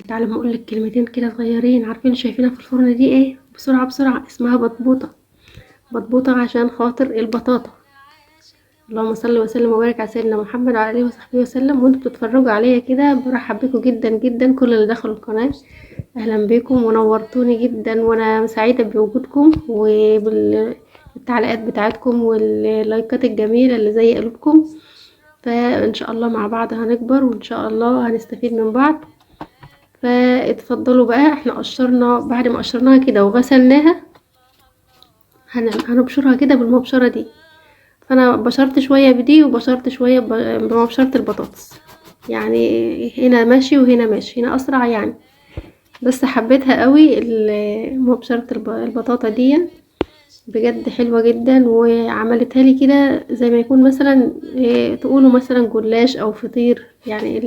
تعالى ما اقولك كلمتين كده صغيرين. عارفين شايفينها في الفرن دي ايه؟ بسرعة بسرعة، اسمها بطبوطة. بطبوطة عشان خاطر البطاطا. اللهم صل وسلم وبارك على سيدنا محمد وعلى اله وصحبه وسلم. وانتوا بتتفرجوا عليا كده برحب بكم جدا جدا كل اللي دخلوا القناة. اهلا بكم ونورتوني جدا، وانا سعيدة بوجودكم وبالتعليقات بتاعتكم واللايكات الجميلة اللي زي قلوبكم. فان شاء الله مع بعض هنكبر، وان شاء الله هنستفيد من بعض. فاتفضلوا بقى. احنا قشرنا، بعد ما قشرناها كده وغسلناها هنبشرها كده بالمبشرة دي. فانا بشرت شوية بدي وبشرت شوية بمبشرة البطاطس، يعني هنا ماشي وهنا ماشي، هنا اسرع يعني. بس حبيتها قوي مبشرة البطاطا دي، بجد حلوة جدا. وعملتها لي كده زي ما يكون مثلا تقولوا مثلا جلاش او فطير، يعني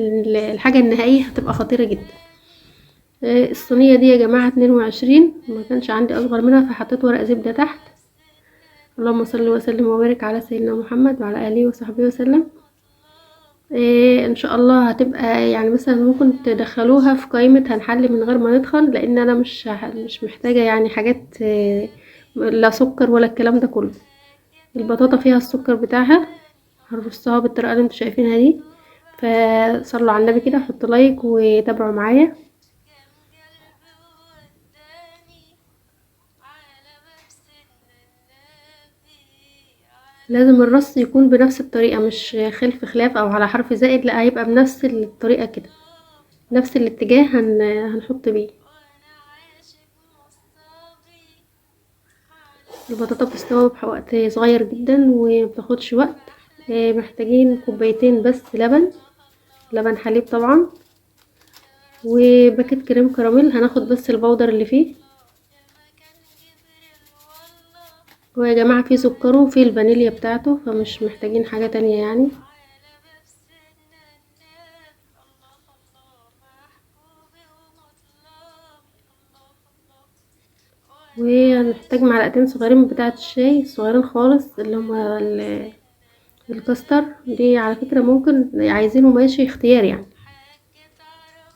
الحاجة النهائية هتبقى خطيرة جدا. الصينية دي يا جماعة 22، ما كانش عندي اصغر منها فحطيت ورق زبدة تحت. اللهم صل وسلم وبارك على سيدنا محمد وعلى اله وصحبه وسلم. ان شاء الله هتبقى يعني مثلا ممكن تدخلوها في قائمة هنحل من غير ما ندخل، لان انا مش محتاجة يعني حاجات لا سكر ولا الكلام ده كله. البطاطا فيها السكر بتاعها. هنرصها بالطريقة اللي انتوا شايفينها دي. فصلوا على النبي كده، حطوا لايك وتابعوا معايا. لازم الرص يكون بنفس الطريقة، مش خلف خلاف او على حرف زائد، لا هيبقى بنفس الطريقة كده، نفس الاتجاه هنحط بيه. البطاطا بتستوي بوقت صغير جدا ومبتاخدش وقت. محتاجين كوبايتين بس لبن حليب طبعا، وباكت كريم كراميل. هناخد بس البودر اللي فيه. ويا جماعة فيه سكر وفيه الفانيليا بتاعته، فمش محتاجين حاجة تانية يعني. وهنحتاج معلقتين صغيرين بتاعة الشاي، الصغيرين خالص، اللي هما الكاستر دي. على فكرة ممكن عايزينه ماشي اختيار يعني.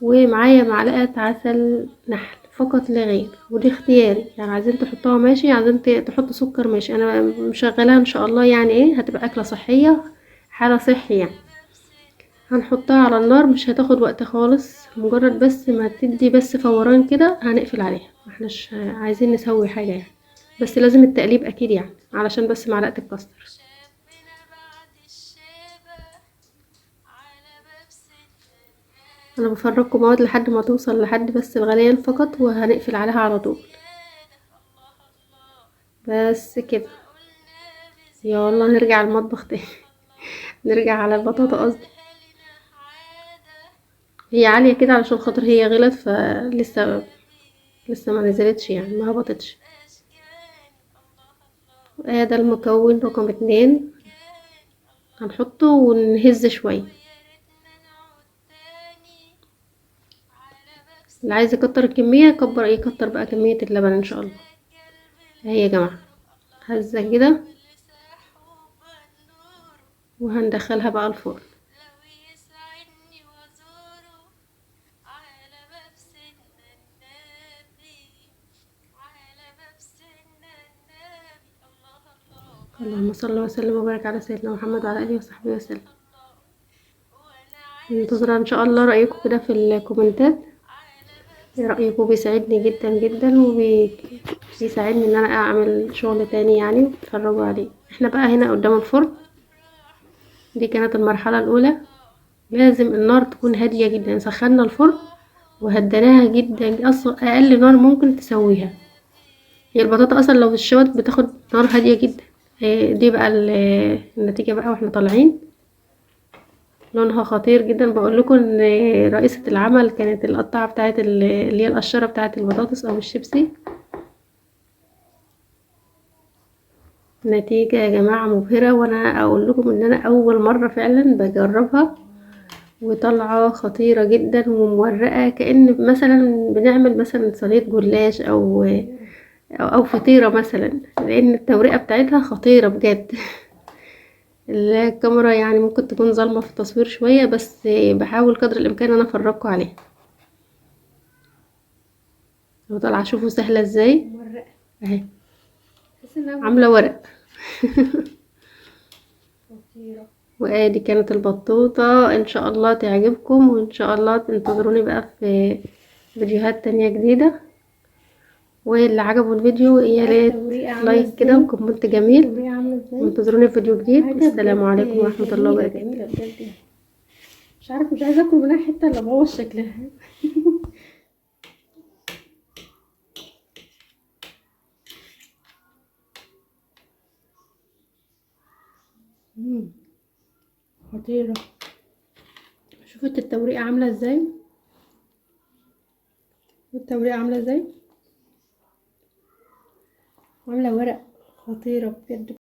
ومعايا معلقة عسل نحل فقط لا غير، ودي اختياري يعني. عايزين تحطوها ماشي، عايزين تحطوا سكر ماشي. انا مشغلاها ان شاء الله يعني ايه، هتبقى اكلة صحية، حالة صحي يعني. هنحطها على النار، مش هتاخد وقت خالص، مجرد بس ما تدي بس فوران كده هنقفل عليها. احناش عايزين نسوي حاجة يعني، بس لازم التقليب اكيد يعني، علشان بس معلقة الكاستر. انا بفرجكم مواد لحد ما توصل لحد بس الغليان فقط، وهنقفل عليها على طول. بس كده. يلا نرجع المطبخ تاني. نرجع على البطاطا قصدي. هي عالية كده علشان خاطر هي غلت، لسه ما نزلتش يعني، ما هبطتش. ده المكون رقم 2. هنحطه ونهز شوية. اللي عايز يكتر الكمية يكتر بقى كمية اللبن ان شاء الله. اهي يا جماعة هزة كده، وهندخلها بقى الفرن. اللهم صل وسلم وبارك على سيدنا محمد وعلى اله وصحبه وسلم. منتظرة ان شاء الله رأيكم كده في الكومنتات. رأيكم بيساعدني جدا جدا، وبيساعدني ان انا اعمل شغل تاني يعني، وتتفرجوا عليه. احنا بقى هنا قدام الفرن. دي كانت المرحلة الاولى. لازم النار تكون هادية جدا. سخنا الفرن وهديناها جدا، اصلا اقل نار ممكن تسويها. هي البطاطا اصلا لو اتشوت بتاخد نار هادية جدا. دي بقى النتيجة بقى واحنا طالعين. لونها خطير جدا. بقول لكم ان رئيسة العمل كانت القطعة بتاعت اللي هي القشرة بتاعت البطاطس او الشيبسي. نتيجة يا جماعة مبهرة، وانا اقول لكم ان انا اول مرة فعلا بجربها، وطالعة خطيرة جدا ومورقة، كأن مثلا بنعمل مثلا صينية جلاش او فطيرة مثلا، لان التورقة بتاعتها خطيرة بجد. الكاميرا يعني ممكن تكون ظالمة في التصوير شوية، بس بحاول قدر الامكان انا افرجكم عليها. لو طالعه شوفوا سهله ازاي مرة اهي، تحس انها عامله ورق. خطيرة. وادي كانت البطوطه، ان شاء الله تعجبكم، وان شاء الله تنتظروني بقى في فيديوهات تانية جديده. واللي عجبه الفيديو يا ريت التوريقة عاملة لايك كده ازاي، وكومنت جميل، التوريقة عاملة ازاي، وانتظروني في فيديو جديد. حاجة والسلام بجد عليكم ورحمه الله جميلة وبركاته. جميلة بجد. مش عايزة اكل منها حتة الا ابوظ شكلها. خطيرة. شوفوا التوريقة عاملة ازاي، التوريقة عاملة ازاي، عاملة ورق. خطيرة بجد.